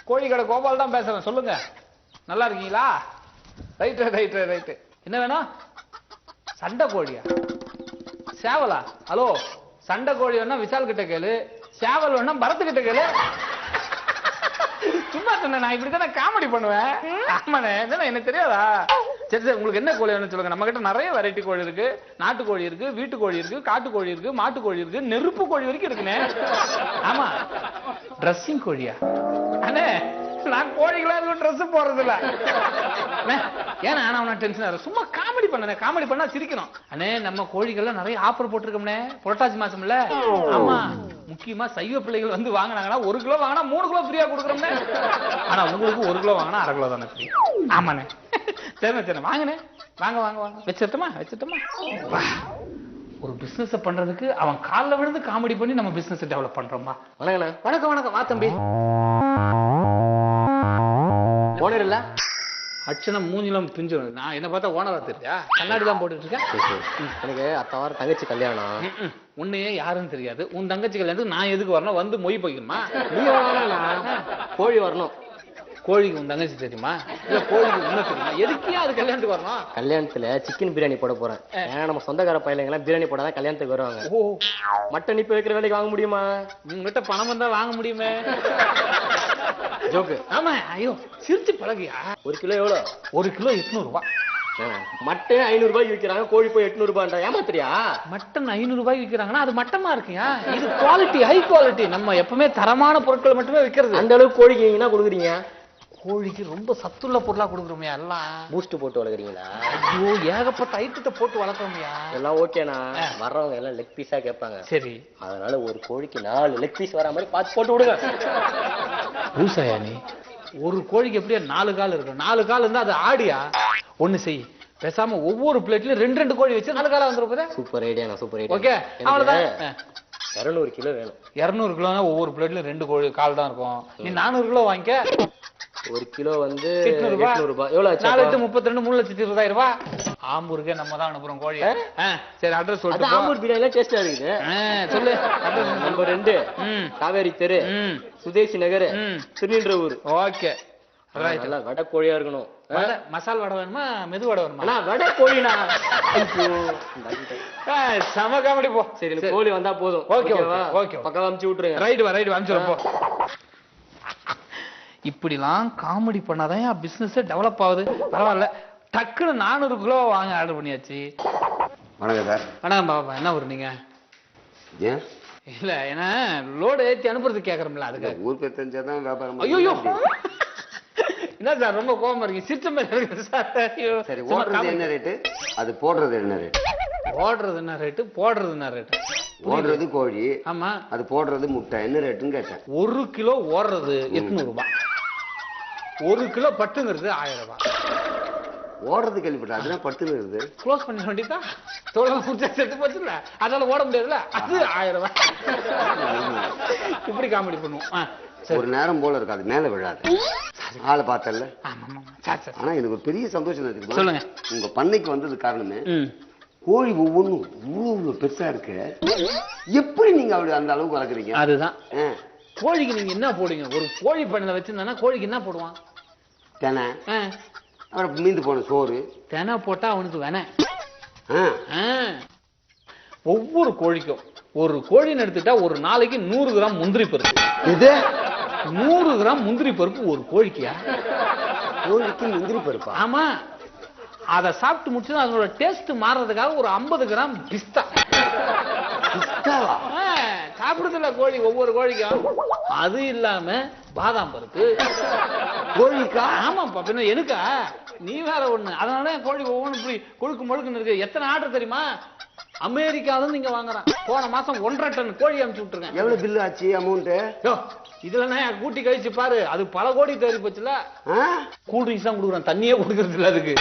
கோழி கடை கோபால் தான் பேசுறேன், சொல்லுங்க. நல்லா இருக்கீங்களா? ரைட்டு. என்ன வேணும்? சண்டை கோழியா? சேவலா? ஹலோ, சண்டை கோழி வேணா விஷால் கிட்ட கேளு, சேவல் வேணா பரத் கிட்ட கேளு. சும்மா சொன்ன, நான் இப்படித்தானே காமெடி பண்ணுவேன். ஆமாண்ணே, எனக்கு தெரியாதா? சரி, உங்களுக்கு என்ன கோழி வேணும் சொல்லுங்க. நம்ம கிட்ட நிறைய வெரைட்டி கோழி இருக்கு. நாட்டுக்கோழி இருக்கு, வீட்டு கோழி இருக்கு, காட்டுக்கோழி இருக்கு, மாட்டு கோழி இருக்கு, நெருப்பு கோழி வரைக்கும் இருக்குண்ணே. ஆமா, ட்ரெஸ்ஸிங் கோழியா? அண்ணே, நான் கோழிகளா இருக்கும் ட்ரெஸ் போறது இல்ல. ஏன்னா நான் டென்ஷன் ஆகிறேன். சும்மா காமெடி பண்ணனே, காமெடி பண்ணா சிரிக்கணும். அண்ணே, நம்ம கோழிகள்லாம் நிறைய ஆஃபர் போட்டிருக்கோம்னே, புரட்டாசி மாசம் இல்ல. ஆமா, முக்கியமா சைவ பிள்ளைகள் வந்து வாங்கினாங்கன்னா 1 கிலோ வாங்கினா 3 கிலோ ஃப்ரீயா கொடுக்குறோம்னே. ஆனா உங்களுக்கு 1 கிலோ வாங்கினா 1/2 கிலோ தானே ஃப்ரீ. ஆமாண்ணே. சரி வாங்கண்ணே, வாங்க. வச்சிட்டோமா? ஒரு பிசினஸ் பண்றதுக்கு அவன் காலில் விழுந்து காமெடி பண்ணி நம்ம பிசினஸ் டெவலப் பண்றோமா? வணக்கம். வா தம்பி. ஓனர் இல்ல? அச்சனை மூஞ்சிலம் பிஞ்சு. நான் என்ன பார்த்தா ஓனரா தெரியா? கண்ணாடி தான் போட்டுட்டு இருக்கேன். எனக்கு அடுத்த வாரம் தங்கச்சி கல்யாணம். உன்னையே யாருன்னு தெரியாது. உன் தங்கச்சி கல்யாணத்துக்கு நான் எதுக்கு வரணும்? வந்து மொய் போய்க்கணுமா? நீ கோழி வரணும். கோழிக்கு உன் தங்கச்சி தெரியுமா? இல்ல கோழிக்கு உன்ன தெரியுமா? எதுக்கே அது கல்யாணத்துக்கு வரணும்? கல்யாணத்துல சிக்கன் பிரியாணி போட போறேன். ஏன்னா நம்ம சொந்தக்கார பையன் பிரியாணி போடாதான் கல்யாணத்துக்கு வருவாங்க. ஓ, மட்டன் இப்ப வைக்கிற வேலைக்கு வாங்க முடியுமா? உங்ககிட்ட பணம் வந்தா வாங்க முடியுமே. ஜோக்கு. ஆமா. ஐயோ, சிரிச்சு பழகியா? 1 கிலோ எவ்வளோ? 1 கிலோ 800 ரூபாய். மட்டன் 500 ரூபாய்க்கு விற்கிறாங்க, கோழி போய் 800 ரூபாய். ஏமாத்திரியா? மட்டன் 500 ரூபாய்க்கு விற்கிறாங்கன்னா அது மட்டமா இருக்கியா? இது குவாலிட்டி, ஹை குவாலிட்டி. நம்ம எப்பவுமே தரமான பொருட்கள் மட்டுமே விற்கிறது. அந்த அளவுக்கு கோழிக்கு என்ன கொடுக்குறீங்க? கோழிக்கு ரொம்ப சத்துள்ள பொருளா கொடுக்குறோமே. எல்லாம் பூஸ்ட் போட்டு வளர்க்குறீங்களா? ஐயோ, ஏகப்பட்ட ஐட்டத்தை போட்டு வளர்க்குறோமையா? எல்லாம் ஓகேனா? வர்றவங்க எல்லாம் லெக் பீஸா கேட்பாங்க. சரி, அதனால ஒரு கோழிக்கு 4 லெக் பீஸ் வர மாதிரி பார்த்து போட்டு விடுங்க. பூசாயா நீ? ஒரு கோழிக்கு எப்படியா 4 கால் இருக்கும்? 4 கால் இருந்தா அது ஆடியா? ஒண்ணு செய், பேசாம ஒவ்வொரு பிளேட்லயும் 2 கோழி வச்சு 4 காலா வந்துரும். Super idea. Super idea. Okay, அவ்வளவுதான். 200 கிலோ வேணும். 200 கிலோனா ஒவ்வொரு பிளேட்ல 2 கோழி கால் தான் இருக்கும். நீ 400 கிலோ வாங்கிக்க. 1 கிலோ வந்து 800 ரூபாய். எவ்வளவு ஆச்சு? 4 8 32 3,20,000 ரூபாய். ஆம்பூருக்கே நம்ம தான் அனுப்புறோம் கோழி. சரி, அட்ரஸ் சொல்லு. ஆம்பூர் பிரியாணி டேஸ்டா இருக்குது. சொல்லு. நம்பர் 2 காவேரி தெரு, சுதேசி நகர், திருநின்றவூர். ஓகே, நல்லா வடை கோழியா இருக்கணும். மசால் வடை வேணுமா மெது வடை வேணுமா? வடை கோழினா சம காமெடி. போ. சரி, கோழி வந்தா போதும். ஓகே, பக்கம் அமுச்சு விட்டுருங்க. ரைட் அனுப்பிச்சு போ. இப்படிலாம் காமெடி பண்ணாதான் பிசினஸ் டெவலப் ஆகுது. பரவாயில்ல, டக்குன்னு 400 கிலோ வாங்க ஆர்டர் பண்ணியாச்சு. வணக்கம் சார். வணக்கம் பாப்பா. என்ன ஊர் நீங்க? ஏன் இல்ல, ஏன்னா லோடு ஏற்றி அனுப்புறதுக்கு கேட்கறோம்ல, அதுக்கு. ஊர் பேர் தெரிஞ்சாதான் வியாபாரம். ஐயோ, என்ன சார் ரொம்ப கோபமா இருக்கு? சிரிச்ச மாதிரி இருக்கு சார். சரி, ஓடுறது என்ன ரேட்டு, அது போடுறது என்ன ரேட்டு? ஓடுறது என்ன ரேட்டு, போடுறது என்ன ரேட்டு? ஓடுறது கோழி. ஆமா. அது போடுறது முட்டை. என்ன ரேட்டுன்னு கேட்டேன். 1 கிலோ ஓடுறது 800 ரூபாய். 1 கிலோ பட்டுங்கிறது 1000 ரூபாய். ஓடுறது கேள்விப்பட்டேன், அதுதான் பட்டுன்னு இருக்குது. க்ளோஸ் பண்ண வேண்டியதா? தோழமை புடிச்சா செத்து போச்சுல, அதனால ஓட முடியாதுல்ல, அது 1000 ரூபாய். இப்படி காமெடி பண்ணுவோம். ஒரு நேரம் போல இருக்கு, அது மேல விழாது. ஆளை பார்த்தல. ஆனா எனக்கு ஒரு பெரிய சந்தோஷம் இருக்கு. சொல்லுங்க. உங்க பண்ணைக்கு வந்தது காரணமே, கோழி ஒவ்வொன்றும் இவ்வளவு பெருசா இருக்கு. எப்படி நீங்க அப்படி அந்த அளவுக்கு வளர்க்குறீங்க? அதுதான். கோழிக்கு நீங்க என்ன போடுங்க? ஒரு கோழி பண்ணல வச்சிருந்தா கோழிக்கு என்ன போடுவான்? தெனை. அப்புறம் மீந்து போன சோறு. தெனை போட்டா அவனுக்கு வேண. ஒவ்வொரு கோழிக்கும் ஒரு கோழின்னு எடுத்துட்டா ஒரு நாளைக்கு 100 கிராம் முந்திரி பருப்பு. இது 100 கிராம் முந்திரி பருப்பு ஒரு கோழிக்கியா? கோழிக்கு முந்திரி பருப்பா? ஆமா. அதை சாப்பிட்டு முடிச்சு அதோட டேஸ்ட் மாறுறதுக்காக ஒரு 50 கிராம் பிஸ்தா. சாப்பிடுறதுல கோழி ஒவ்வொரு கோழிக்கும். அது இல்லாம பாதாம் பருப்பு கோழிக்கா? ஆமாப்பா, பின்ன எனக்கா? நீ வேற ஒண்ணு. அதனால கோழி ஒவ்வொன்று இப்படி கொழுக்கு முழுக்குன்னு இருக்கு. எத்தனை ஆர்டர் தெரியுமா? அமெரிக்கால இருந்து இங்க வாங்குறான். போன மாசம் 1.5 டன் கோழி அனுப்பிச்சு விட்டுருக்கேன். எவ்வளவு பில்லு ஆச்சு அமௌண்ட்? இதுல கூட்டி கழிச்சு பாரு, அது பல கோடி தேடி போச்சுல. கூல் ட்ரிங்க்ஸ் தான் கொடுக்குறான், தண்ணியே கொடுக்கறது இல்ல அதுக்கு.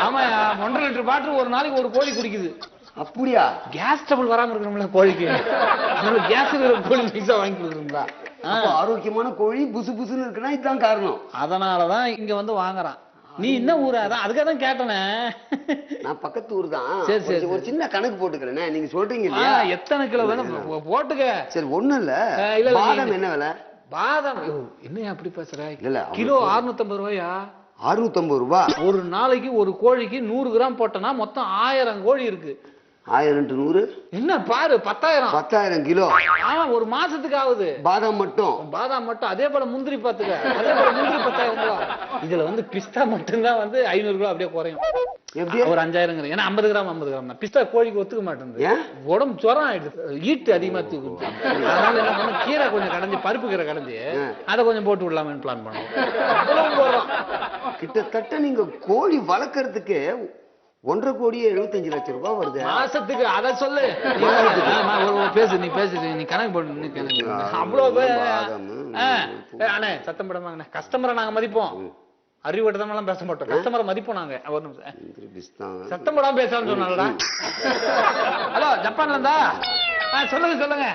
ஆமா, 1.5 லிட்டர் பாட்டில் ஒரு நாளைக்கு ஒரு கோழி குடிக்குது. அப்படியா? கேஸ் டபுள் வராம இருக்கணும்ல கோழிக்கு, அதனால கேஸ் கோழி மிக்ஸா வாங்கி கொடுக்குறீங்களா? ஆரோக்கியமான கோழி புசு புசுன்னு இருக்குன்னா இதுதான் காரணம். அதனாலதான் இங்க வந்து வாங்குறான். நீ என்ன ஊரா? அதான் அதுக்காக தான் கேட்டனே. நான் பக்கத்து ஊர் தான். சரி சரி, ஒரு சின்ன கணக்கு போட்டுக்கிறேனே. நீங்க சொல்றீங்க இல்லையா எத்தனை கிலோ வேணும் போட்டுக்க. சரி, ஒண்ணும் இல்ல. பாதாம் என்ன விலை? பாதாம் என்ன அப்படி பேசுற? இல்ல, கிலோ 650 ரூபாயா? 650 ரூபா. ஒரு நாளைக்கு ஒரு கோழிக்கு 100 கிராம் போட்டோம்னா மொத்தம் 1000 கோழி இருக்கு. 1000 × 100 என்ன பாரு 10,000. 10,000 கிலோ. ஆமா, ஒரு மாசத்துக்கு ஆகுது. பாதாம் மட்டும். பாதாம் மட்டும். அதே போல முந்திரி பாத்துக்க, அதே போல முந்திரி 10,000 ரூபா. இதுல வந்து பிஸ்தா மட்டும்தான் வந்து 500 ரூபா அப்படியே குறையும். எப்படி? ஒரு 5000. ஏன்னா 50 கிராம் தான். பிஸ்தா கோழிக்கு ஒத்துக்க மாட்டேங்குது. உடம்பு ஜுரம் ஆயிடுது, ஈட்டு அதிகமா தூக்குது. அதனால என்ன பண்ண, கீரை கொஞ்சம் கடைஞ்சி, பருப்பு கீரை கடைஞ்சி அதை கொஞ்சம் போட்டு விடலாமேன்னு பிளான் பண்ணுவோம். அவ்வளவு போடுறோம். கிட்டத்தட்ட நீங்க கோழி வளர்க்கறதுக்கு 1.5 கோடியே 75 லட்சம் ரூபாய் வருது மாசத்துக்கு. அத சொல்லு. பேசு, நீ பேசு, நீ கணக்கு போட்டு. அவ்வளவு அண்ணே சத்தம் போடாம. கஸ்டமரை நாங்க மதிப்போம், அறிவுட்டதெல்லாம் பேச மாட்டோம். கஸ்டமரை மதிப்போம் நாங்க. ஒரு நிமிஷம் சத்தம் போடாம பேசலாம்னு சொன்னாலடா. ஹலோ, ஜப்பான்ல இருந்தா? சொல்லுங்க சொல்லுங்க.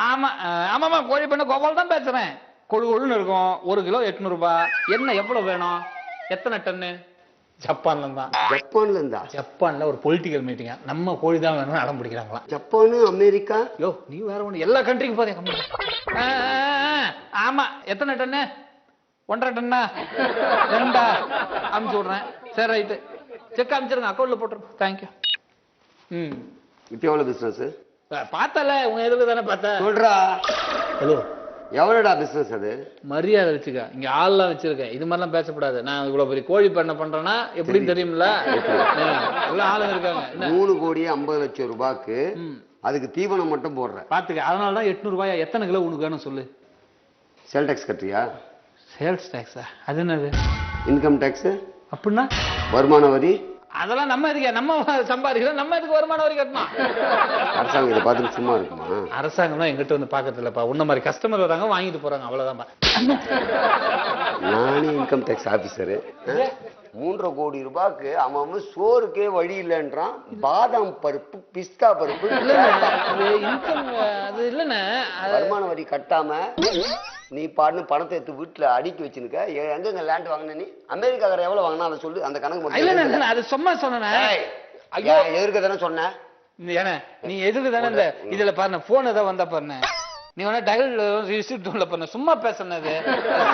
ஆமா ஆமாமா, கோழி பண்ண கோபால் தான் பேசுறேன். கொழுன்னு இருக்கும். 1 கிலோ 800 ரூபாய். என்ன எவ்வளவு வேணும்? எத்தனை டன்னு? ஜப்பான்ல இருந்தா. ஜப்பான்ல இருந்தா? ஜப்பான்ல ஒரு பொலிட்டிக்கல் மீட்டிங்கா, நம்ம கோழி தான் வேணும்னு அடம் பிடிக்கிறாங்களா. Japan, America. யோ நீ வேற ஒண்ணு, எல்லா கண்ட்ரிக்கும் போதே. ஆமா, எத்தனை டன்னு? 1.5 டன்னா? 2 அனுப்பிச்சு விடுறேன். சரி ரைட்டு, செக் அனுப்பிச்சிருங்க, அக்கௌண்ட்ல போட்டுருங்க. தேங்க்யூ. இப்போ எவ்வளவு பிசினஸ் பார்த்தல? உங்க எதுக்கு தானே பார்த்த. சொல்றா. ஹலோ, எவ்வளோடா பிசினஸ் அது? மரியாதை வச்சுக்க. இங்க ஆள்லாம் வச்சிருக்கேன், இது மாதிரிலாம் பேசக்கூடாது. நான் இவ்வளவு பெரிய கோழி பண்ண பண்றேன்னா எப்படின்னு தெரியுமில்ல? எல்லாம் ஆளுங்க இருக்காங்க. 3 கோடியே 50 லட்சம் ரூபாய்க்கு அதுக்கு தீவனம் மட்டும் போடுறேன் பாத்துக்க. அதனாலதான் 800 ரூபாயா? எத்தனை கிலோ உனக்கு வேணும் சொல்லு. சேல் டாக்ஸ் கட்டுறியா? சேல்ஸ் டாக்ஸா? அது என்னது? Income tax. அப்படின்னா வருமான வரி. அதெல்லாம் நம்ம எதுக்கு? நம்ம சம்பாதிக்கிறோம், நம்ம எதுக்கு வருமான வரி கட்டணும்? அரசாங்கம் இதை பார்த்துட்டு சும்மா இருக்குமா? அரசாங்கம் தான் எங்கிட்ட வந்து பாக்கிறது இல்லப்பா. உன்ன மாதிரி கஸ்டமர் வராங்க, வாங்கிட்டு போறாங்க, அவ்வளவுதான். நானே இன்கம் டாக்ஸ் ஆபீசரு. 3.5 கோடி ரூபாய்க்கு அவன் சோறுக்கே வழி இல்லைன்றான். பாதாம் பருப்பு, பிஸ்தா பருப்பு. இன்கம் அது இல்லைண்ணே. வருமான வரி கட்டாம நீ பாட்டு பணத்தை எடுத்து வீட்டுல அடுக்கி வச்சுருக்க. எங்க லேண்ட் வாங்கின நீ? அமெரிக்காக்கார எவ்வளவு வாங்கினா அதை சொல்லு, அந்த கணக்கு மட்டும். அது சும்மா சொன்னேன். எதுக்கு தானே சொன்னேன்? நீ எதுக்கு தானே இந்த இதுல பாருங்க, போன் ஏதாவது வந்தா பாருங்க, நீ வேணா டயல் ரிசீப்ட் உள்ள பண்ண. சும்மா பேசுனது,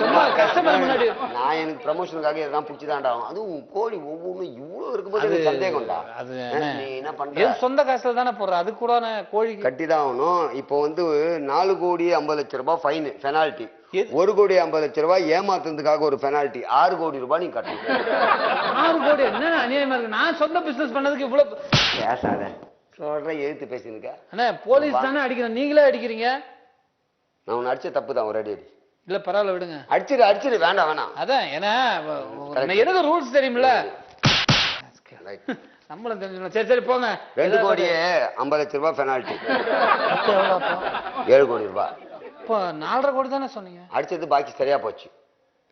சும்மா கஸ்டமர் முன்னாடி. நான் எனக்கு ப்ரமோஷனுக்காக இதெல்லாம் பிடிச்சிதான்டா. அதுவும் கோழி ஒவ்வொன்றும் இவ்வளவு இருக்கும்போது சந்தேகம்டா. அது நீ என்ன பண்ற? சொந்த காசுல தானே போடுற, அது கூட கோழி கட்டிதான் ஆகணும். இப்போ 4 கோடியே 50 லட்சம் ரூபாய் ஃபைன் பெனால்டி. 1 கோடி 50 லட்சம் ரூபாய் ஏமாத்துறதுக்காக ஒரு பெனால்டி. 6 கோடி ரூபாய் நீ கட்டணும். 6 கோடி என்ன அநியாயமா இருக்கு? நான் சொந்த பிசினஸ் பண்ணதுக்கு இவ்வளவு பேசாத. சொல்ற எழுத்து பேசினுக்க. அண்ணா போலீஸ் தானே அடிக்கிறேன், நீங்களே அடிக்கிறீங்க. நான் உன்னை அடிச்ச தப்பு தான், ஒரு அடி அடி. இல்ல பரவாயில்ல விடுங்க. அடிச்சிரு வேண்டாம் வேணாம். அதான் ஏன்னா எனக்கு ரூல்ஸ் தெரியுமில்ல, நம்மளும் தெரிஞ்சுக்கணும். சரி சரி போங்க. 2 கோடியே 50 லட்சம் ரூபாய் பெனால்டி. 7 கோடி ரூபாய். இப்போ 4.5 கோடி தானே சொன்னீங்க. அடிச்சது பாக்கி சரியா போச்சு.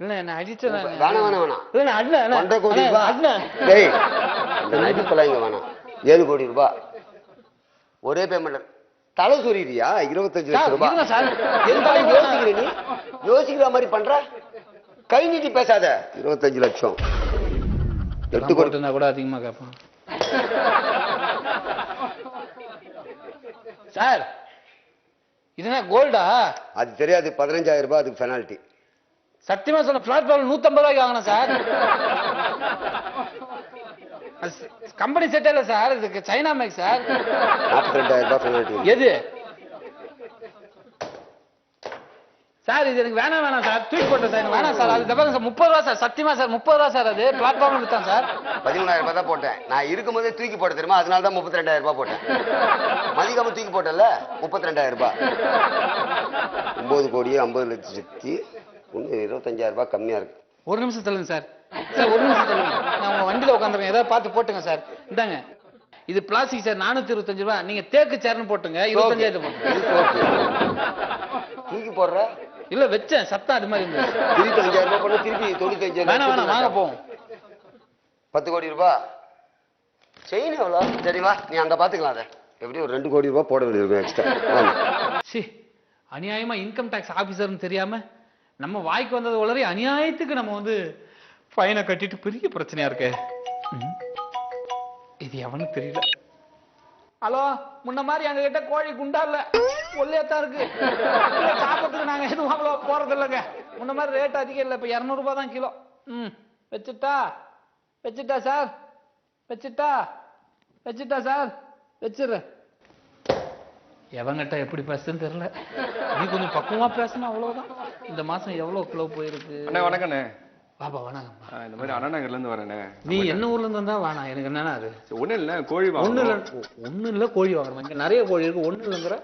இல்ல என்ன அடிச்சேன். வேணாம் வேணாம். இல்ல அண்ணா 1.5 கோடி ரூபாய். டேய் இந்த நடிப்பெல்லாம் இங்க வேணாம். 7 கோடி ரூபாய் ஒரே பேமெண்ட். தலை சொரியா? 25 லட்சம் ரூபாய். யோசிக்கிற நீ? யோசிக்கிற மாதிரி பண்ற? கை நீட்டி பேசாத. 25 லட்சம். 8 கோடி கூட அதிகமா கேட்பான் சார். இதுனா கோல்டா? அது தெரியாது. 15,000 ரூபாய் அதுக்கு பெனால்டி. சத்தியமா சொன்ன, பிளாட்ஃபார்ம் 150 ரூபாய்க்கு வாங்கினேன் சார். கம்பெனி செட் இல்ல சார், இதுக்கு சைனா மேக் சார். 42,000 ரூபாய் பெனால்டி. எது சார்? இது எனக்கு வேணாம் சார், தூக்கி போட்டேன் சார். வேணாம் சார், அது தப்பாங்க சார். 30 ரூபா சார், சத்தியமா சார் 30 ரூபா சார். அது பிளாட்ஃபார்ம்ல வித்தான் சார். 13,000 ரூபாய் தான் போட்டேன். நான் இருக்கும்போதே தூக்கி போட்ட தெரியுமா? அதனால தான் 32,000 ரூபாய் போட்டேன். மதிக்காம தூக்கி போட்டல, 32,000 ரூபாய். 9 கோடியே 50 லட்சத்தி 25,000 ரூபாய் கம்மியா இருக்கு. ஒரு நிமிஷம் சொல்லுங்க சார். சார் ஒரு நிமிஷம் சொல்லுங்க, நான் உங்க வண்டியில உட்காந்துருக்கேன், ஏதாவது பார்த்து போட்டுங்க சார். இந்தாங்க, இது பிளாஸ்டிக் சார், 425 ரூபாய். நீங்க தேக்கு சேர்னு போட்டுங்க, 25,000 போட்டுங்க. தூக்கி போடுற? இல்ல வச்சேன், சத்தம் அது மாதிரி இருந்தது. திருப்பி 5,000 ரூபாய் போட்டு திருப்பி 95,000. வேணாம் வேணாம், வாங்க போவோம். 10 கோடி ரூபாய் செயின் எவ்வளவு? சரிவா, நீ அங்க பாத்துக்கலாம். அதை எப்படி ஒரு 2 கோடி ரூபாய் போட வேண்டியது எக்ஸ்ட்ரா. அநியாயமா இன்கம் டாக்ஸ் ஆபீசர்னு தெரியாம நம்ம வாய்க்கு வந்தது வளரி அநியாயத்துக்கு நம்ம ஃபைனை கட்டிட்டு பெரிய பிரச்சனையா இருக்கு. இது எவனுக்கு தெரியல. ஹலோ, முன்ன மாதிரி எங்க கிட்ட கோழி குண்டா இல்ல, ஒல்லியாத்தான் இருக்கு. சாப்பிட்றதுக்கு நாங்க எதுவும் அவ்வளோ போறது இல்லைங்க. முன்ன மாதிரி ரேட் அதிகம் இல்லை, இப்ப 200 ரூபாய் தான் கிலோ. வச்சுட்டா சார், வச்சுட்டா சார், வச்சிடுறேன். எவங்கிட்ட எப்படி பேசுன்னு தெரியல. நீ கொஞ்சம் பக்குவமா பேசணும், அவ்வளவுதான். இந்த மாசம் எவ்வளவு கிலோ போயிருக்கு? அண்ணா வணக்கண்ணே. பாப்பா வணக்கம். இந்த மாதிரி அண்ணா நகர்ல இருந்து வரேண்ணே. நீ என்ன ஊர்ல இருந்து வந்தா வாணா, எனக்கு என்னன்னா அது ஒண்ணு இல்ல, கோழி ஒண்ணு இல்ல கோழி வாங்கணும். இங்க நிறைய கோழி இருக்கு, ஒண்ணு இல்லைங்கிற.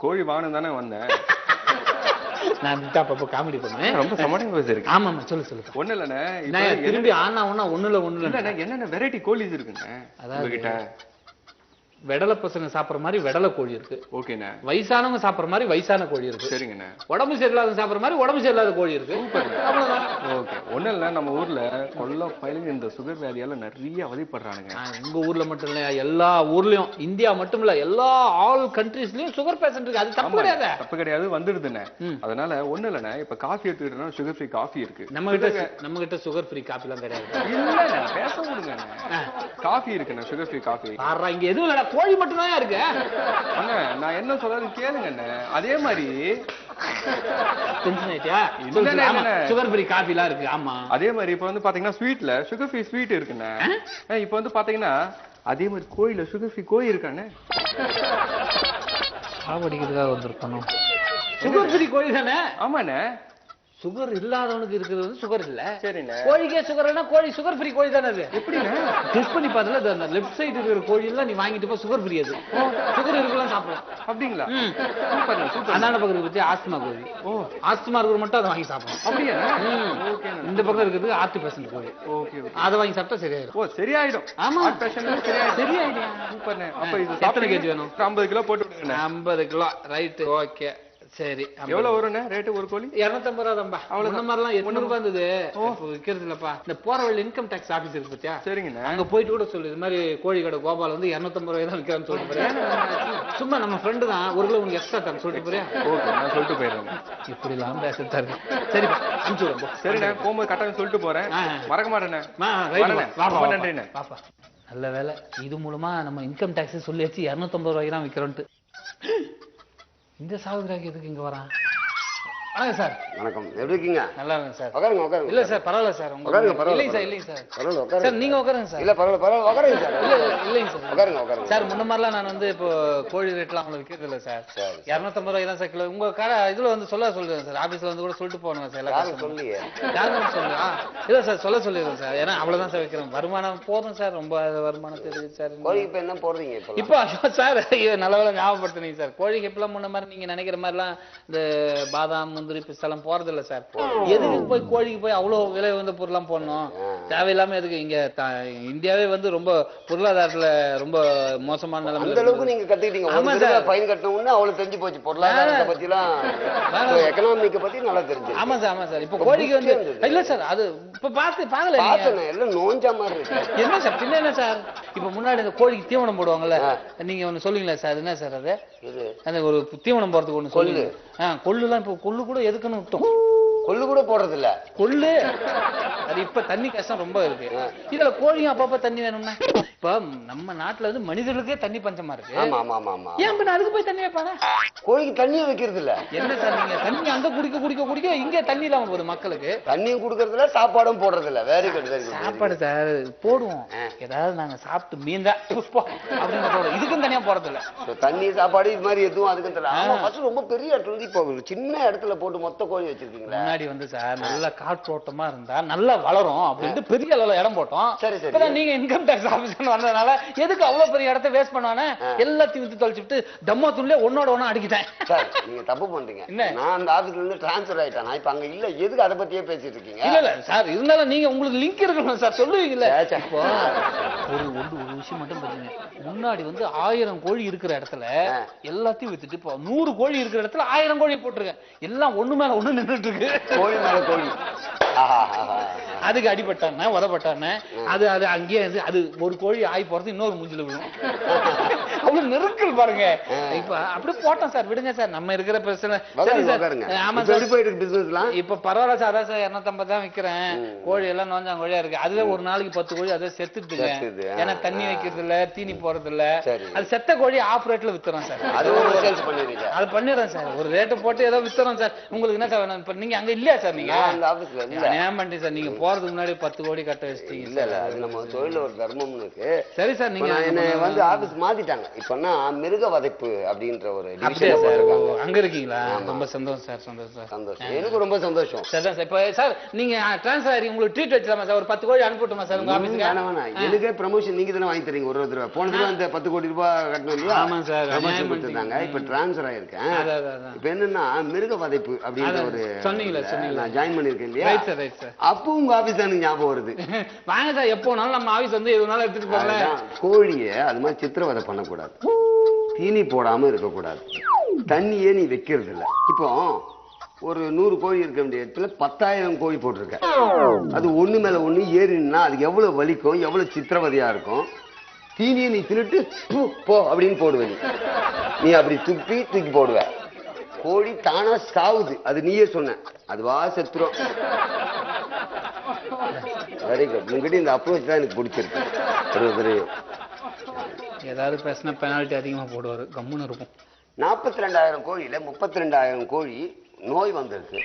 கோழி வாங்கணும் தானே வந்தேன். நான் அப்பப்போ காமெடி பண்ணுவேன். ரொம்ப சமாளிங்க பேசிருக்கு. ஆமா சொல்லு. ஒண்ணு இல்லண்ணே, திரும்பி ஆனா ஒண்ணு இல்ல. என்னென்ன வெரைட்டி கோழிஸ் இருக்குண்ணே உங்ககிட்ட? வெடலை பசங்க சாப்பிடுற மாதிரி வெடலை கோழி இருக்கு. ஓகேண்ணே. வயசானவங்க சாப்பிடுற மாதிரி வயசான கோழி இருக்கு. சரிங்கண்ணே. உடம்பு சரியில்லாத சாப்பிடுற மாதிரி உடம்பு சரியில்லாத கோழி இருக்கு. அவ்வளவுதான். ஓகே. ஒண்ணும் இல்ல, நம்ம ஊர்ல கொள்ள பயிலுங்க இந்த சுகர் வியாதியால நிறைய அவதிப்படுறானுங்க. உங்க ஊர்ல மட்டும் இல்ல, எல்லா ஊர்லயும், இந்தியா மட்டும் இல்ல, எல்லா ஆல் கண்ட்ரீஸ்லயும் சுகர் பேஷண்ட் இருக்கு. அது தப்பு கிடையாது. தப்பு கிடையாது, வந்துடுதுண்ணே. அதனால ஒண்ணு இல்லண்ணே, இப்ப காஃபி எடுத்துக்கிட்டோம்னா சுகர் ஃப்ரீ காஃபி இருக்கு. நம்ம கிட்ட சுகர் ஃப்ரீ காஃபி எல்லாம் கிடையாது. இல்ல பேச விடுங்க. காஃபி இருக்குண்ணே, சுகர் ஃப்ரீ காஃபி. இங்க எதுவும் இல்லடா, கோழி மட்டும் தான் இருக்கு. அண்ணா நான் என்ன சொல்றது கேளுங்க. அதே மாதிரி சுகர் ஃப்ரீ காஃபி எல்லாம் இருக்கு. ஆமா, அதே மாதிரி இப்ப வந்து பாத்தீங்கன்னா ஸ்வீட்ல சுகர் ஃப்ரீ ஸ்வீட் இருக்குண்ணே. இப்ப வந்து பாத்தீங்கன்னா அதே மாதிரி கோயில சுகர் ஃப்ரீ கோழி இருக்கானே. சாவடிக்கிறதுக்காக வந்திருக்கணும். சுகர் ஃப்ரீ கோழி தானே? ஆமாண்ணே. சுகர் இல்லாதவனுக்கு இருக்கிறது சுகர் இல்ல. சரிண்ணே. கோழிக்கே சுகர் இல்ல, கோழி சுகர் ஃப்ரீ கோழி தானே. அது எப்படின்னா டெஸ்ட் பண்ணி பார்த்தல, அந்த லெஃப்ட் சைடு இருக்கிற கோழி எல்லாம் நீ வாங்கிட்டு போ, சுகர் ஃப்ரீ. அது சுகர் இருக்கலாம், சாப்பிடலாம். அப்படிங்களா? Super super. அந்தாண்ட பக்கம் பத்தி ஆஸ்துமா கோழி. ஆஸ்துமா இருக்கிற மட்டும் அதை வாங்கி சாப்பிடலாம். அப்படியா? இந்த பக்கம் இருக்கிறது ஆர்ட் பேஷண்ட் கோழி. ஓகே, அதை வாங்கி சாப்பிட்டா சரியாயிடும். சரியாயிடும். ஆமா, ஆர்ட் பேஷண்ட் சரியாயிடும். சூப்பர்ண்ணே. அப்ப இது எத்தனை கேஜி வேணும்? 50 கிலோ போட்டு விடுங்க. 50 கிலோ ரைட். ஓகே சரி. எவ்வளவு வரும்ண்ணே ரேட்டு ஒரு கோழி? 250 ரூபா தான்பா. அவ்வளவு மாதிரிலாம் 800 ரூபாய் இருந்தது. இப்போ விற்கிறது இல்லப்பா. இந்த போற வழியில இன்கம் டாக்ஸ் ஆபீஸ் இருக்கு பத்தியா? சரிங்கண்ணா. அங்க போயிட்டு கூட சொல்லு, இது மாதிரி கோழி கடை கோபால் வந்து 250 ரூபாய் தான் விற்கிறான்னு சொல்லிட்டு போறேன். சும்மா நம்ம ஃப்ரெண்டு தான், 1 கிலோ உனக்கு எக்ஸ்ட்ரா தரேன் சொல்லிட்டு போறியா? ஓகே, நான் சொல்லிட்டு போயிடுறேன். இப்படி எல்லாம் பேசத்தா இருக்கு. சரிப்பா, அனுப்பிச்சு விடுறேன். சரிண்ணே, போகும்போது கட்டாயம் சொல்லிட்டு போறேன். மறக்க மாட்டேண்ணே. ரொம்ப நன்றிண்ணே. பாப்பா நல்ல வேலை, இது மூலமா நம்ம இன்கம் டாக்ஸ் சொல்லியாச்சு 250 ரூபாய்க்கு தான் விற்கிறோன்ட்டு. இந்த சாவுதிராக்கு எதுக்கு இங்க வரான்? வணக்கம் சார். வணக்கம், எப்படி இருக்கீங்க? நல்லா இருக்கு சார். உட்காருங்க. இல்ல சார் பரவாயில்ல சார். இல்லைங்க சார். சார் நீங்க உட்காருங்க சார். இல்ல பரவாயில்ல உட்காருங்க சார். இல்லைங்க சார். உட்காருங்க சார். முன்ன மாதிரிலாம் நான் வந்து இப்போ கோழி ரேட்லாம் உங்களுக்கு விற்கிறது இல்லை சார். 250 ரூபாய் தான் சார் கிலோ. உங்க கடை இதுல வந்து சொல்லுறேன் சார். ஆபீஸ்ல வந்து கூட சொல்லிட்டு போகணும் சார். எல்லாரும் சொல்லியே யாரும் சொல்லுங்க. இல்ல சார் சொல்லிடுறேன் சார். ஏன்னா அவ்வளவுதான் சார் வைக்கிறோம். வருமானம் போதும் சார், ரொம்ப வருமானத்தை இருக்கு சார். கோழிக்கு இப்ப என்ன போடுறீங்க இப்போ? சார் நல்ல வேலை ஞாபகப்படுத்துனீங்க சார். கோழிக்கு எப்பெல்லாம் முன்ன மாதிரி நீங்க நினைக்கிற மாதிரிலாம் இந்த பாதாம் முந்திரி பிஸ்தெல்லாம் போறது இல்ல சார். எதுக்கு போய் கோழிக்கு போய் அவ்வளவு விலை வந்து பொருள்லாம் போடணும்? தேவையில்லாம எதுக்கு? இங்க இந்தியாவே வந்து ரொம்ப பொருளாதாரத்துல ரொம்ப மோசமான நிலைமை. அந்த அளவுக்கு நீங்க கத்துக்கிட்டீங்க. ஆமா சார், ஃபைன் கட்டணும்னு அவ்வளவு தெரிஞ்சு போச்சு. பொருளாதாரத்தை பத்தி எல்லாம், எக்கனாமிக்க பத்தி நல்லா தெரிஞ்சு. ஆமா சார். இப்ப கோழிக்கு வந்து இல்ல சார், அது இப்ப பாக்கல எல்லாம் நோஞ்சா மாதிரி இருக்கு. என்ன சார் பின்ன என்ன சார்? இப்ப முன்னாடி இந்த கோழிக்கு தீவனம் போடுவாங்கல்ல, நீங்க ஒண்ணு சொல்லுங்களா சார்? என்ன சார் அது? அந்த ஒரு தீவனம் போறதுக்கு ஒண்ணு சொல்லுங்க. கொள்ளுலாம் இப்ப கொள்ளு கூட எதுக்குன்னு விட்டோம். கொள்ளு கூட போடுறது இல்ல. கொள்ளு அது இப்ப தண்ணி கஷ்டம் ரொம்ப இருக்கு. இதுல கோழியும் அப்பப்ப தண்ணி வேணும்னா, இப்ப நம்ம நாட்டுல வந்து மனிதர்களுக்கே தண்ணி பஞ்சமா இருக்கு. ஏன் அதுக்கு போய் தண்ணி வைப்பாங்க? கோழிக்கு தண்ணியும் வைக்கிறது இல்ல. என்ன சார் நீங்க தண்ணி அங்க குடிக்க இங்க தண்ணி இல்லாம போகுது மக்களுக்கு. தண்ணியும் குடுக்கறது இல்ல, சாப்பாடும் போடுறது இல்ல. Very good. சாப்பாடு சார் போடுவோம். ஏதாவது நாங்க சாப்பிட்டு மீந்தா புஷ்பம் அப்படின்னு போடுவோம். இதுக்கும் தனியா போறது இல்ல. தண்ணி சாப்பாடு இது மாதிரி எதுவும் அதுக்கும் தெரியல. ரொம்ப பெரிய இடத்துல வந்து இப்போ சின்ன இடத்துல போட்டு மொத்த கோழி வச்சிருக்கீங்களா? முன்னாடி வந்து சார் நல்ல காற்றோட்டமா இருந்தா நல்லா வளரும் அப்படின்ட்டு பெரிய அளவுல இடம் போட்டோம். இப்பதான் நீங்க இன்கம் டாக்ஸ் ஆபீஸ் வந்ததுனால எதுக்கு அவ்வளவு பெரிய இடத்த வேஸ்ட் பண்ணுவானே, எல்லாத்தையும் வித்து தொலைச்சிட்டு டம்மோ துண்ணிலே ஒன்னோட ஒண்ணா அடிக்கிட்டேன். சார் நீங்க தப்பு பண்றீங்க. நான் அந்த ஆபீஸ்ல இருந்து டிரான்ஸ்ஃபர் ஆயிட்டேன். நான் இப்ப அங்க இல்ல. எதுக்கு அதை பத்தியே பேசிட்டு இருக்கீங்க? இல்ல சார், இருந்தாலும் நீங்க உங்களுக்கு லிங்க் இருக்கணும் சார், சொல்லுவீங்கல்ல. இப்போ ஒரு விஷயம் மட்டும் பாருங்க. முன்னாடி வந்து 1000 கோழி இருக்கிற இடத்துல எல்லாத்தையும் வித்துட்டு இப்போ 100 கோழி இருக்கிற இடத்துல 1000 கோழி போட்டுருக்கேன். எல்லாம் ஒண்ணு மேல ஒண்ணு நின்றுட்டு இருக்கு. கோழி மேல கோழி. அதுக்கு அடிபட்டானே உதப்பட்டானே அது அது அங்கேயே அது ஒரு கோழி ஆகி போறது இன்னொரு மூஞ்சில விழும். அவ்வளவு நெருக்கல் பாருங்க. இப்ப அப்படியே போட்டோம் சார், விடுங்க சார், நம்ம இருக்கிற பிரச்சனை. ஆமா சார், இப்ப பரவாயில்ல சார், அதான் சார் 250 தான் விக்கிறேன். கோழி எல்லாம் நோஞ்சாங்க கோழியா இருக்கு. அதுல ஒரு நாளைக்கு 10 கோழி அதை செத்துட்டுங்க. ஏன்னா தண்ணி வைக்கிறது இல்ல, தீனி போறது இல்ல. அது செத்த கோழி ஆஃப் ரேட்ல வித்துறோம் சார். அது பண்ணிடுறேன் சார், ஒரு ரேட்டு போட்டு ஏதோ வித்துறோம் சார். உங்களுக்கு என்ன சார் வேணும்? நீங்க அங்க இல்லையா சார்? நீங்க ஏன் பண்ணி சார், நீங்க போறதுக்கு முன்னாடி 10 கோடி கட்ட வச்சிட்டீங்க. இல்ல இல்ல, அது நம்ம தொழில ஒரு தர்மம் இருக்கு. சரி சார், நீங்க என்ன வந்து ஆபீஸ் மாத்திட்டாங்க. இப்பன்னா மிருக வதைப்பு அப்படின்ற ஒரு அங்க இருக்கீங்களா? ரொம்ப சந்தோஷம் சார், சந்தோஷம் சந்தோஷம். எனக்கு ரொம்ப சந்தோஷம். சார் இப்ப சார் நீங்க டிரான்ஸ்ஃபர் ஆகி உங்களுக்கு ட்ரீட் வச்சிடலாமா சார்? ஒரு 10 கோடி அனுப்பிட்டுமா சார் உங்க ஆபீஸ்க்கு? எனக்கே ப்ரமோஷன் நீங்க தானே வாங்கி தரீங்க ஒரு தடவை. போன தடவை அந்த 10 கோடி ரூபாய் கட்டணும் இல்லையா? ஆமா சார், ப்ரமோஷன் கொடுத்துருந்தாங்க. இப்ப டிரான்ஸ்ஃபர் ஆயிருக்கேன். இப்ப என்னன்னா மிருக வதைப்பு அப்படின்ற ஒரு சொன்னீங்களா ஜாயின் பண்ணிருக்கேன் இல்லையா? Right sir, right sir. அப்போ உங்க ஆபீஸ் தான் ஞாபகம் வருது. வாங்க சார், எப்போனாலும் நம்ம ஆபீஸ் வந்து எதுனாலும் எடுத்துட்டு போகலாம். கோழியை அது மாதிரி சித்திரவதை பண்ணக்கூடாது, தீனி போடாம இருக்கக்கூடாது, தண்ணியே நீ வைக்கிறது இல்ல. இப்போ ஒரு 100 கோழி இருக்க வேண்டிய இடத்துல 10,000 கோழி போட்டிருக்க. அது ஒண்ணு மேல ஒண்ணு ஏறினா அதுக்கு எவ்வளவு வலிக்கும், எவ்வளவு சித்திரவதையா இருக்கும். தீனியை நீ தின்னுட்டு போ அப்படின்னு போடுவ. நீ அப்படி தூக்கி போடுவ. கோழி தானா சாவுது, அது நீயே சொன்ன, அதுவா செத்துரும். Very good. உங்ககிட்ட இந்த அப்ரோச் தான் எனக்கு பிடிச்சிருக்கு. ஏதாவது பேசினா பெனால்ட்டி அதிகமா போடுவாரு, கம்முன்னு இருக்கும். 42,000 கோழியில 32,000 கோழி நோய் வந்திருக்கு.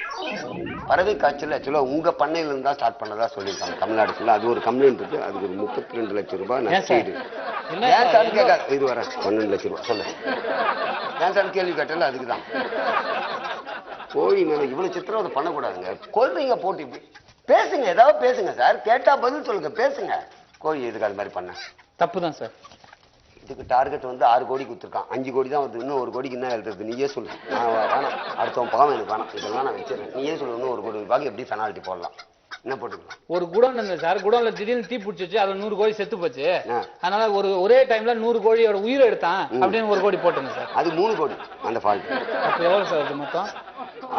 பறவை காய்ச்சல் ஆக்சுவலா உங்க பண்ணையில இருந்தா ஸ்டார்ட் பண்ணதா சொல்லியிருக்காங்க தமிழ்நாடு ஃபுல்லா. அது ஒரு கம்ப்ளைண்ட் இருக்கு. அதுக்கு ஒரு 32 லட்சம் ரூபாய் நஷ்டீடு. ஏன் சார் கேட்காது, இது வர 12 லட்சம் ரூபாய் சொல்லு. ஏன் சார் கேள்வி கேட்டல அதுக்குதான். கோழி மேல இவ்வளவு சித்திரவதை பண்ணக்கூடாதுங்க. கொள்றீங்க போட்டு இப்படி பேசுங்க, ஏதாவது பேசுங்க சார். கேட்டா பதில் சொல்லுங்க, பேசுங்க. கோழி எதுக்கு அது மாதிரி பண்ண? தப்புதான் சார். இதுக்கு டார்கெட் வந்து 6 கோடி கொடுத்துருக்கான். 5 கோடி தான் வந்து. இன்னும் 1 கோடிக்கு என்ன எழுதுறது? நீயே சொல்லு. நான் வேணாம், அடுத்தவன் பாவம் எனக்கு வேணாம், இதெல்லாம் நான் வச்சிருக்கேன். நீயே சொல்லு. இன்னும் 1 கோடி ரூபாய்க்கு எப்படி பெனால்ட்டி போடலாம்? என்ன போட்டுக்கலாம்? ஒரு குடோன் இருந்தது சார், குடோன்ல திடீர்னு தீ பிடிச்சிச்சு, அதுல 100 கோழி செத்து போச்சு. அதனால ஒரே டைம்ல 100 கோழியோட உயிரை எடுத்தான் அப்படின்னு 1 கோடி போட்டுங்க சார். அது 3 கோடி அந்த ஃபால்ட். அப்ப எவ்வளவு சார் அது மொத்தம்?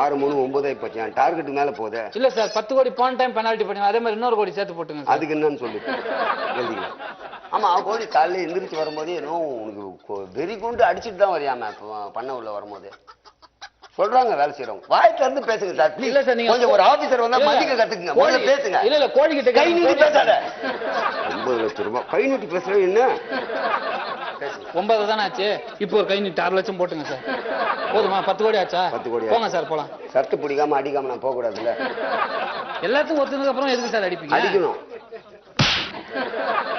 6 3 9 போச்சு. டார்கெட் மேல போதே. இல்ல சார், 10 கோடி போன டைம் பெனால்ட்டி பண்ணுங்க, அதே மாதிரி இன்னொரு கோடி சேர்த்து போட்டுங்க. அதுக்கு என்னன்னு சொல்லி எழுதிக்கலாம். ஆமா, கோழி காலையில எந்திரிச்சு வரும்போதே ஏதோ உனக்கு வெறி கொண்டு அடிச்சுட்டு தான் வரியாம பண்ண உள்ள வரும்போது சொல்றாங்க வேலை செய்யறவங்க. வாய்க்கு இருந்து பேசுங்க சார். இல்ல சார், நீங்க கொஞ்சம் ஒரு ஆபீசர் வந்தா மதிக்க கத்துக்குங்க. முதல்ல பேசுங்க. இல்ல இல்ல, கோழி கிட்ட கை நீட்டி பேசாத. 9 லட்சம் ரூபாய் கை நீட்டி பேசுறது என்ன? 9 தானே ஆச்சு. இப்போ ஒரு கை நீட்டி 6 லட்சம் போட்டுங்க சார். போதுமா? 10 கோடி ஆச்சா? 10 கோடி போங்க சார், போலாம். சர்ட்டு பிடிக்காம அடிக்காம நான் போக கூடாதுல்ல. எல்லாத்துக்கும் ஒத்துனதுக்கு அப்புறம் எதுக்கு சார் அடிப்பீங்க? அடிக்கணும்.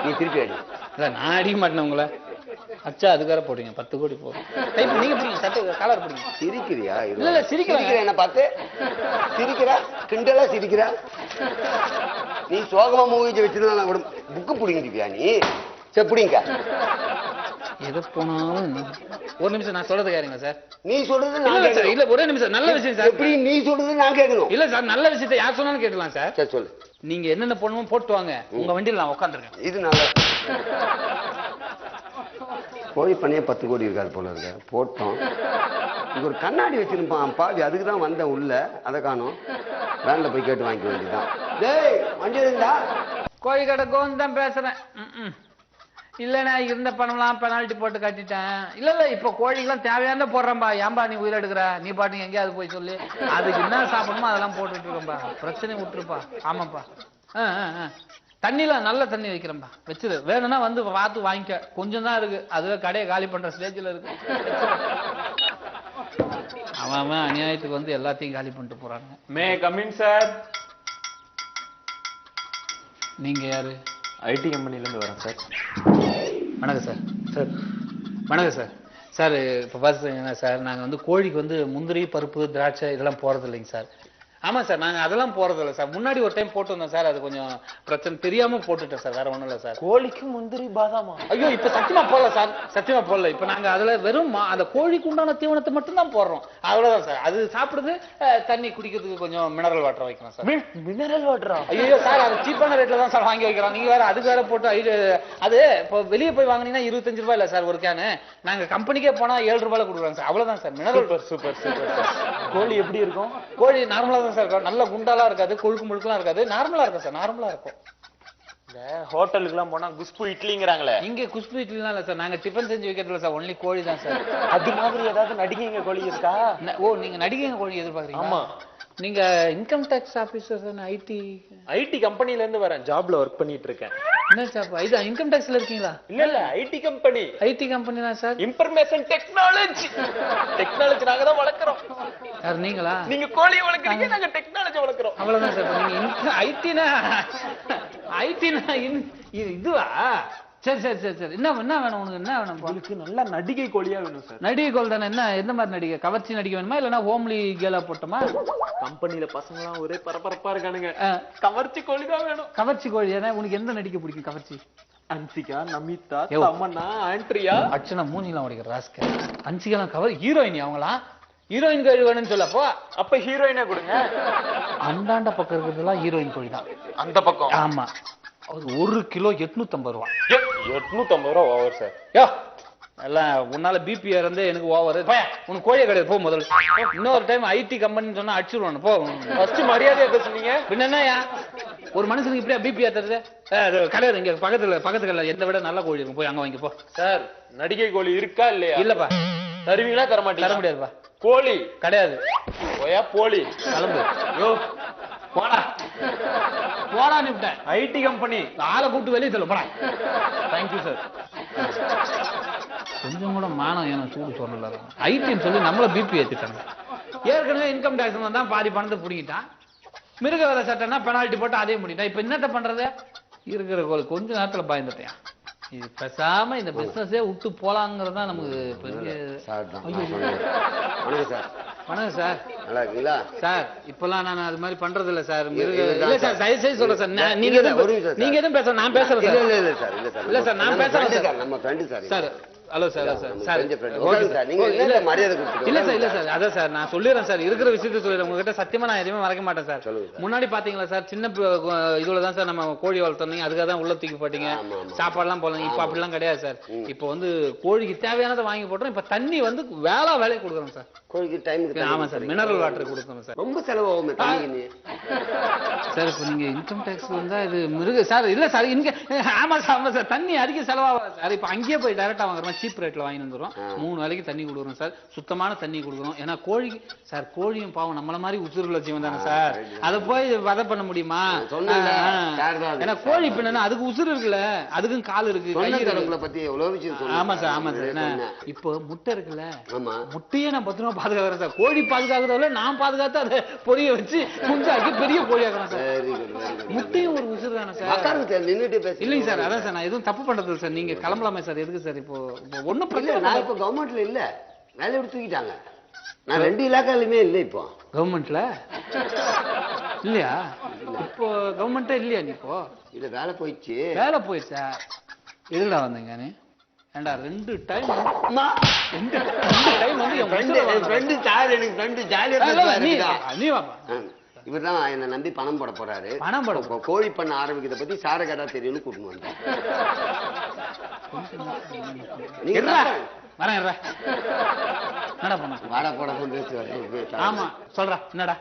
நீ திருப்பி அடி. இல்ல, நான் அடிக்க மாட்டேன் உங்களை. அச்சா அதுக்கார போடுங்க. 10 கோடி போதும். நீங்க பிடிங்க, சட்டை காலர் பிடிங்க. சிரிக்கிறியா? இல்ல இல்ல, சிரிக்கிறேன். என்ன பார்த்து சிரிக்கிறா? கிண்டலா சிரிக்கிறா? நீ சோகமா மூவிச்சு வச்சிருந்தா நான் கூட புக்கு பிடிங்கிருப்பியா நீ? சரி பிடிங்க. எது போனாலும் ஒரு நிமிஷம் நான் சொல்றது கேளுங்க சார். நீ சொல்றது இல்ல, ஒரே நிமிஷம். நல்ல விஷயம் சார். எப்படி நீ சொல்றது நான் கேட்கணும்? இல்ல சார், நல்ல விஷயத்தை யார் சொன்னாலும் கேட்கலாம் சார். சரி சொல்லு. நீங்க என்னென்ன பண்ணணும் போட்டு வாங்க, உங்க வண்டியில் நான் உட்காந்துருக்கேன். இது நல்ல கோழி பண்ணையே 10 கோடி இருக்காது போல இருக்க. போட்டோம். இங்க ஒரு கண்ணாடி வச்சிருப்பான் பாவி, அதுக்கு தான் வந்தேன் உள்ள. அதை காணும். வேன்ல போய் கேட்டு வாங்கிக்க வேண்டியதான். டேய் வண்டி இருந்தா கோழி கடை கோந்து தான் பேசுறேன். இல்லண்ணா, இருந்த பணம்லாம் பெனால்ட்டி போட்டு கட்டிட்டேன். இல்ல இல்ல, இப்ப கோழிக்கெல்லாம் தேவையான போடுறேன்பா. ஏன்பா நீ உயிர் எடுக்கிற? நீ பாட்டுங்க எங்கேயாவது போய் சொல்லி அதுக்கு என்ன சாப்பிடணுமோ அதெல்லாம் போட்டுட்டு இருக்கேன்பா. பிரச்சனை விட்டுருப்பா. ஆமாப்பா. தண்ணிலாம் நல்ல தண்ணி வைக்கிறேன்பா. வச்சிரு, வேணும்னா வந்து பார்த்து வாங்கிக்க. கொஞ்சம் தான் இருக்கு, அதுவே கடையை காலி பண்ற ஸ்டேஜ்ல இருக்கு. அவன் அநியாயத்துக்கு வந்து எல்லாத்தையும் காலி பண்ணிட்டு போறாங்க. May come in sir. நீங்க யாரு? ஐடி கம்பெனில இருந்து வரேன் சார். வணக்கம் சார். சார் வணக்கம் சார். சார் இப்போ பார்த்துங்க சார், நாங்கள் வந்து கோழிக்கு வந்து முந்திரி பருப்பு திராட்சை இதெல்லாம் போகிறது இல்லைங்க சார். ஆமாம் சார், நாங்கள் அதெல்லாம் போகிறது இல்லை சார். முன்னாடி ஒரு டைம் போட்டு வந்தோம் சார், அது கொஞ்சம் பிரச்சனை தெரியாமல் போட்டுட்டேன் சார். வேற ஒன்றும் இல்லை சார். கோழிக்கு முந்திரி பாதாமா? ஐயோ, இப்போ சத்தியமாக போடல சார், சத்தியமாக போடல. இப்போ நாங்கள் அதில் வெறும் அந்த கோழிக்கு உண்டான தீவனத்தை மட்டும்தான் போடுறோம். அவ்வளோதான் சார். அது சாப்பிடுது, தண்ணி குடிக்கிறதுக்கு கொஞ்சம் மினரல் வாட்டர் வைக்கிறோம் சார். மினரல் வாட்டரா? ஐயோ சார், அது சீப்பான ரேட்ல தான் சார் வாங்கி வைக்கிறோம். நீங்க வேற அதுக்கு வேற போட்டு அது இப்போ வெளியே போய் வாங்கினீங்கன்னா 25 ரூபாய் இல்லை சார் ஒரு கேனு. நாங்க கம்பெனிக்கே போனா 7 ரூபாயில கொடுக்குறோம் சார். அவ்வளவுதான் sir. Mineral. Super super super. கோழி எப்படி இருக்கும்? கோழி நார்மலா தான் இருக்கும் சார், நல்ல குண்டாலாம் இருக்காது, கொழுக்கு முழுக்கெல்லாம் இருக்காது, நார்மலா இருக்கும் சார், நார்மலா இருக்கும். இந்த ஹோட்டலுக்கு எல்லாம் போனா குஷ்பு இட்லிங்கிறாங்களே, இங்க குஷ்பு இட்லிலாம் இல்ல சார், நாங்க டிஃபன் செஞ்சு வைக்கிறதுல சார், ஒன்லி கோழி தான் சார். அது மாதிரி ஏதாவது நடிகைங்க கோழி இருக்கா? ஓ, நீங்க நடிகைங்க கோழி எதிர்பார்க்கறீங்க? ஆமா. நீங்க இன்கம் டாக்ஸ் ஆபீசர் தானே? ஐடி கம்பெனில இருந்து வரேன், ஜாப்ல ஒர்க் பண்ணிட்டு இருக்கேன். என்ன ஜாப்? இது இன்கம் டாக்ஸ்ல இருக்கீங்களா? இல்ல ஐடி கம்பெனி. ஐடி கம்பெனி தான் சார். இன்ஃபர்மேஷன் டெக்னாலஜி நாங்க தான் வளர்க்கறோம். யார் நீங்களா? நீங்க கோழியை வளர்க்கறீங்க, நாங்க டெக்னாலஜி வளர்க்கறோம். அவ்வளவுதான் சார். நீங்க ஐடினா இதுவா? சரி சரி சரி சரி. என்ன வேணும் உனக்கு? என்ன வேணும்? உங்களுக்கு நல்ல நடிகை கோழியா வேணும் சார். நடிகை கோல் தானே? என்ன எந்த மாதிரி நடிகை? கவர்ச்சி நடிகை வேணுமா இல்லைன்னா ஹோம்லி கேலா போட்டோமா? கம்பெனில பசங்கலாம் ஒரே பரபரப்பா இருக்கானுங்க, கவர்ச்சி கோழி தான் வேணும். கவர்ச்சி கோழி ஏன்னா உனக்கு எந்த நடிகை பிடிக்கும்? கவர்ச்சி அன்சிகா, நமிதா, தமன்னா, ஆண்ட்ரியா. அர்ச்சனா மூஞ்சிலாம் உடைக்கிற ராஸ்கல். அன்சிகெல்லாம் கவர் ஹீரோயின், அவங்களாம் ஹீரோயின் கோழி வேணும்னு சொல்லப்போ அப்ப ஹீரோயினா கொடுங்க. அந்தாண்ட பக்கம் இருக்கிறதுலாம் ஹீரோயின் கோழி தான். அந்த பக்கம்? ஆமா. அது 1 கிலோ 850 ரூபா. 850 ரூபா ஓவர் சார். யோ எல்லாம் உன்னால பிபி இறந்து எனக்கு ஓவர். உனக்கு கோழியே கிடையாது, போ முதல்ல. இன்னொரு டைம் ஐடி கம்பெனி சொன்னா அடிச்சுடுவானு, போ. ஃபர்ஸ்ட் மரியாதையா பேசுனீங்க. பின்ன என்னயா ஒரு மனுஷனுக்கு இப்படியா பிபி ஏத்துறது? கிடையாது, இங்க பக்கத்துல எந்த விட நல்ல கோழி இருக்கும், போய் அங்க வாங்கி போ. சார் நடிகை கோழி இருக்கா இல்லையா? இல்லப்பா. தருவீங்களா? தர மாட்டீங்க? தர முடியாதுப்பா. கோழி கிடையாது. ஓயா போலி கிளம்பு. யோ போடா போடா நிப்டேன். ஐடி கம்பெனி ஆளை கூப்பிட்டு வெளியே சொல்ல போடா. Thank you sir. கொஞ்சம் கூட மானம் எனக்கு சூடு சொல்லல. ஐடின்னு சொல்லி நம்மள பிபி ஏத்திட்டாங்க. ஏற்கனவே இன்கம் டாக்ஸ் வந்தா பாதி பணத்தை பிடிக்கிட்டான். மிருக வேலை சட்டம்னா பெனால்ட்டி போட்டு அதையும் பண்ணிட்டான். இப்ப என்னத்த பண்றது? இருக்கிற கோல் கொஞ்ச நேரத்துல பயந்துட்டேன். இது பேசாம இந்த பிசினஸே விட்டு போலாங்கிறது தான் நமக்கு பெரிய. வணக்கம் சார். வணக்கம் சார். நல்லா இருக்கீங்களா சார்? இப்பெல்லாம் நான் அது மாதிரி பண்றது இல்ல சார். இல்ல சார், தயவுசெய்து சொல்றேன் சார். நீங்க எதுவும் பேச, நான் பேசுறேன் சார். இல்ல சார், இல்ல சார், இல்ல சார், நான் பேசுறேன் சார். நம்ம friend sir. Sir hello sir. Sir நீங்க இல்ல மரியாதை கொடுத்துருங்க. இல்ல சார், இல்ல சார், அதான் சார் நான் சொல்லிடுறேன் சார். இருக்கிற விஷயத்த சொல்லிடுறேன் உங்ககிட்ட. சத்தியமா நான் எதுவுமே மறக்க மாட்டேன் சார். முன்னாடி பாத்தீங்களா சார், சின்ன இதுல தான் சார் நம்ம கோழி வளர்த்தோம், அதுக்காக தான் உள்ள தூக்கி போட்டீங்க, சாப்பாடுலாம் போடலாம். இப்ப அப்படிலாம் கிடையாது சார். இப்ப வந்து கோழிக்கு தேவையானதை வாங்கி போட்டுறோம். இப்ப தண்ணி வந்து வேலையை கொடுக்குறோம் சார். கோழிக்கு டைமுக்கு. ஆமா சார், மினரல் வாட்டர் கொடுக்கணும் சார். ரொம்ப செலவாகும் தண்ணிக்கு சார். இப்ப நீங்க இன்கம் டாக்ஸ் வந்தா இது மிருக சார். இல்ல சார், இங்க ஆமா சார், ஆமா சார், தண்ணி அதிக செலவாகாது சார். இப்ப அங்கேயே போய் டைரக்டா வாங்குறோம், சீப் ரேட்ல வாங்கி வந்துடும். 3 வேளைக்கு தண்ணி கொடுக்குறோம் சார், சுத்தமான தண்ணி கொடுக்குறோம். ஏன்னா கோழிக்கு சார், கோழியும் பாவம் நம்மள மாதிரி உசுருள்ள ஜீவன் தானே சார். அதை போய் வதை பண்ண முடியுமா? ஏன்னா கோழி பின்னா அதுக்கு உசுறு இருக்குல்ல, அதுக்கும் கால் இருக்கு, கை இருக்கு. பத்தி எவ்வளவு விஷயம் சொன்னீங்க. ஆமா சார், ஆமா சார். என்ன இப்போ முட்டை இருக்குல்ல, முட்டையே நான் பத்திரமா பாதுகாக்கிறேன் சார். கோழி பாதுகாக்கிறத நான் பாதுகாத்து அதை பொரிய வச்சு குஞ்சாக்கி பெரிய கோழி ஆக்குறேன் சார். முட்டையும் ஒரு உசுறு தானே சார். இல்லைங்க சார், அதான் சார், நான் எதுவும் தப்பு பண்றது சார். நீங்க கிளம்பலாமே சார். எதுக்கு சார் இப்போ? ஒன்னும் பிரச்சனை. நான் இப்ப கவர்மெண்ட்ல இல்ல, வேலையை விட்டு தூக்கிட்டாங்க. நான் 2 இலாக்காலுமே இல்ல இப்போ. கவர்மெண்ட்ல இல்லையா? இப்போ கவர்மெண்டே இல்லையா? நீ இப்போ இல்ல, வேலை போயிடுச்சு. வேலை போயிடுச்சா? எதுல வந்தீங்க நீ? ஏண்டா 2 டைம் வந்து என் ஃப்ரெண்ட் சார், எனக்கு ஃப்ரெண்ட் ஜாலியா நீ வாப்பா. இவர் தான் என்ன நம்பி பணம் போட போறாரு. பணம் போட கோழி பண்ண ஆரம்பிக்கிறத பத்தி சார கேட்டா தெரியும்னு கூட்டிட்டு வந்தேன். வரேன். என்னடா பண்ண? வாடா போட கொண்டு. ஆமா சொல்றா. என்னடா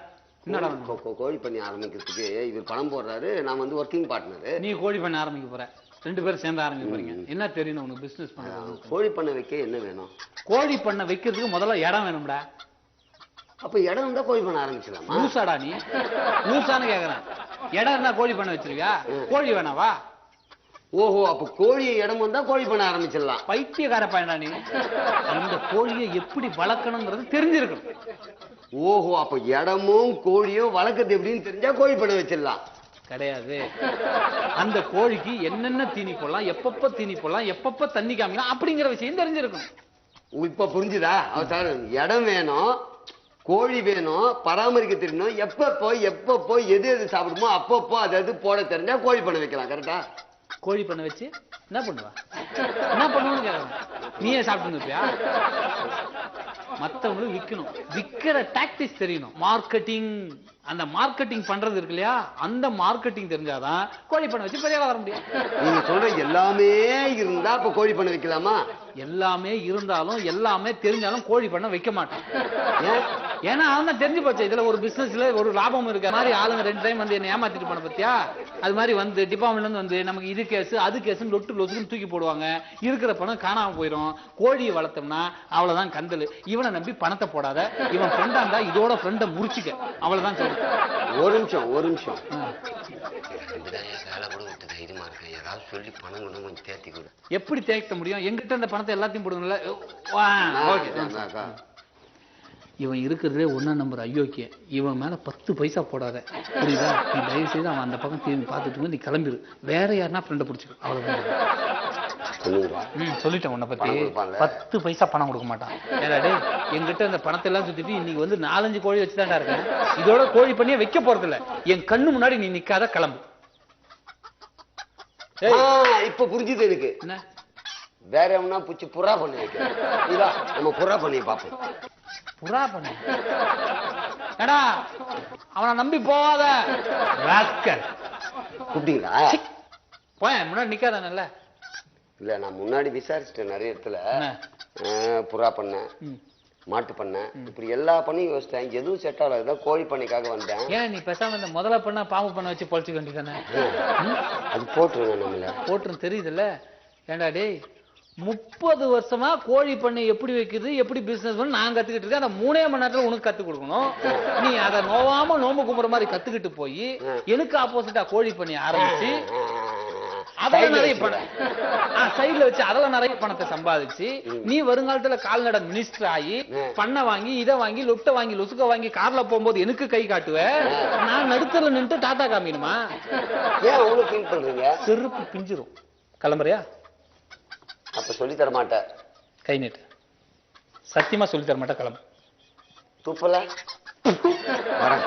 கோழி பண்ணி ஆரம்பிக்கிறதுக்கு இவர் பணம் போடுறாரு. நான் வந்து ஒர்க்கிங் பார்ட்னர். நீ கோழி பண்ண ஆரம்பிக்க போற, 2 பேரும் சேர்ந்து ஆரம்பிக்க போறீங்க. என்ன தெரியும் உனக்கு பிசினஸ் பண்ண? கோழி பண்ண வைக்க என்ன வேணும்? கோழி பண்ண வைக்கிறதுக்கு முதல்ல இடம் வேணும்டா. அப்ப இடம் இருந்தா கோழி பண்ண ஆரம்பிச்சலாமா? லூசாடா நீ? லூசான்னு கேக்குறேன். இடம் இருந்தா கோழி பண்ண வச்சிருக்கியா? கோழி வேணாவா? ஓஹோ, அப்ப கோழியை இடம் வந்தா கோழி பண்ண ஆரம்பிச்சிடலாம். பைத்தியக்கார பையனா நீ? அந்த கோழியை எப்படி வளர்க்கணுங்கிறது தெரிஞ்சிருக்கணும். ஓஹோ, அப்ப இடமும் கோழியும் வளர்க்கறது எப்படின்னு தெரிஞ்சா கோழி பண்ண வச்சிடலாம். கிடையாது. அந்த கோழிக்கு என்னென்ன தீனி போடலாம், எப்பப்ப தீனி போடலாம், எப்பப்ப தண்ணி காமிக்கலாம் அப்படிங்கிற விஷயம் தெரிஞ்சிருக்கணும். இப்ப புரிஞ்சுதா? சார், இடம் வேணும், கோழி வேணும், பராமரிக்க தெரியணும், எப்பப்போ எது சாப்பிடுமோ அப்பப்போ அது போட தெரிஞ்சா கோழி பண்ண வைக்கலாம். கரெக்டா? கோழி பண்ண வச்சு என்ன பண்ணுவா? என்ன பண்ணுவோன்னு கேட்கலாம். நீயே சாப்பிட்டு இருப்பியா? மத்தவங்களுக்கு விற்கணும். விற்கிற டாக்டிக்ஸ் தெரியணும், மார்க்கெட்டிங். அந்த மார்க்கெட்டிங் பண்றது இருக்கு இல்லையா, அந்த மார்க்கெட்டிங் தெரிஞ்சாதான் கோழி பண்ணை வச்சு பெரிய வர முடியும். நீங்க சொல்ற எல்லாமே இருந்தா அப்ப கோழி பண்ணை வைக்கலாமா? எல்லாமே இருந்தாலும் எல்லாமே தெரிஞ்சாலும் கோழி பண்ணை வைக்க மாட்டான். ஏன்? ஏன்னா அவன் தெரிஞ்சு போச்சு இதுல ஒரு பிசினஸ்ல ஒரு லாபம் இருக்க மாதிரி ஆளுங்க 2 டைம் வந்து என்ன ஏமாத்திட்டு போன பத்தியா. அது மாதிரி வந்து டிபார்ட்மெண்ட்ல இருந்து வந்து நமக்கு இது கேஸ் அது கேஸ் லொட்டு லொசுன்னு தூக்கி போடுவாங்க. இருக்கிற பணம் காணாம போயிடும். கோழியை வளர்த்தோம்னா அவ்வளவுதான் கந்தல். இவனை நம்பி பணத்தை போடாத. இவன் ஃப்ரெண்டா இருந்தா இதோட ஃப்ரெண்டை முறிச்சுக்க. அவ்வளவுதான் சொல்றேன். ஒரு நிமிஷம் வேலை கூட விட்டு தைரியமா இருக்கேன். ஏதாவது சொல்லி பணம் கொண்டு கொஞ்சம் தேர்த்தி கொடு. எப்படி தேய்க்க முடியும்? எங்கிட்ட இந்த பணத்தை எல்லாத்தையும் போடுங்கல்ல. இவன் இருக்கிறதே 1 நம்பர் அயோக்கிய. இவன் மேல 10 பைசா போடாத, புரியுதா? நீ தயவு செய்து அவன் அந்த பக்கம் திரும்பி பார்த்துட்டு நீ கிளம்பிடு. வேற யாருன்னா ஃப்ரெண்டை பிடிச்சிக்க. அவ்வளவுதான். சொல்லிட்டேன் உன்னை பத்தி. 10 பைசா பணம் கொடுக்க மாட்டான். ஏடாடே என்கிட்ட இந்த பணத்தை எல்லாம் சுத்திட்டு இன்னைக்கு வந்து 4-5 கோழி வச்சுதான்டா இருக்கேன். இதோட கோழி பண்ணியே வைக்க போறது இல்ல. என் கண்ணு முன்னாடி நீ நிக்காத, கிளம்பு. இப்ப புரிஞ்சுது எனக்கு. என்ன வேற எவனா பூச்சி புறா பண்ணி வைக்கிறேன். நம்ம புறா பண்ணி பார்ப்போம். புறா பண்ண ஏடா அவனை நம்பி போவாத. கூப்பிட்டீங்களா? போய் முன்னாடி நிக்காதானல்ல. இல்ல நான் முன்னாடி விசாரிச்சுட்டேன் நிறைய இடத்துல. புறா பண்ணேன், மாட்டு பண்ணேன், இப்படி எல்லா பண்ணையும் யோசிச்சேன். எதுவும் செட் ஆகல. கோழி பண்ணைக்காக வந்தேன். ஏன் நீ பேசாம இந்த முதல்ல பண்ண பாம்பு பண்ண வச்சு பொழைச்சிக்க வேண்டியதானே? அது போட்டுருங்க. நம்மள போட்டுரும் தெரியுதுல்ல. ஏண்டா டேய் 30 வருஷமா கோழி பண்ணை எப்படி வைக்குது, எப்படி பிசினஸ் பண்ண நான் கத்துக்கிட்டு இருக்கேன். அந்த 3 மணி நேரத்துல உனக்கு கத்து கொடுக்கணும். நீ அதை நோவாம நோம்பு கும்புற மாதிரி கத்துக்கிட்டு போய் எனக்கு ஆப்போசிட்டா கோழி பண்ணி ஆரம்பிச்சு அதுல நிறைய பணம் சைட்ல வச்சு அதுல நிறைய பணத்தை சம்பாதிச்சு நீ வருங்காலத்துல கால்நடை மினிஸ்டர் ஆகி பண்ண வாங்கி இதை வாங்கி லொட்டை வாங்கி லொசுக்க வாங்கி கார்ல போகும்போது எனக்கு கை காட்டுவேன். நான் நடுத்தல நின்று டாட்டா காமிக்கணுமா? ஏன் அவ்வளவு ஃபீல் பண்றீங்க? செருப்பு பிஞ்சிரும். கிளம்புறியா? அப்ப சொல்லி தர மாட்டேன். கை நீட்டு. சத்தியமா சொல்லி தர மாட்டேன். கிளம்பு. துப்பல வரேன்.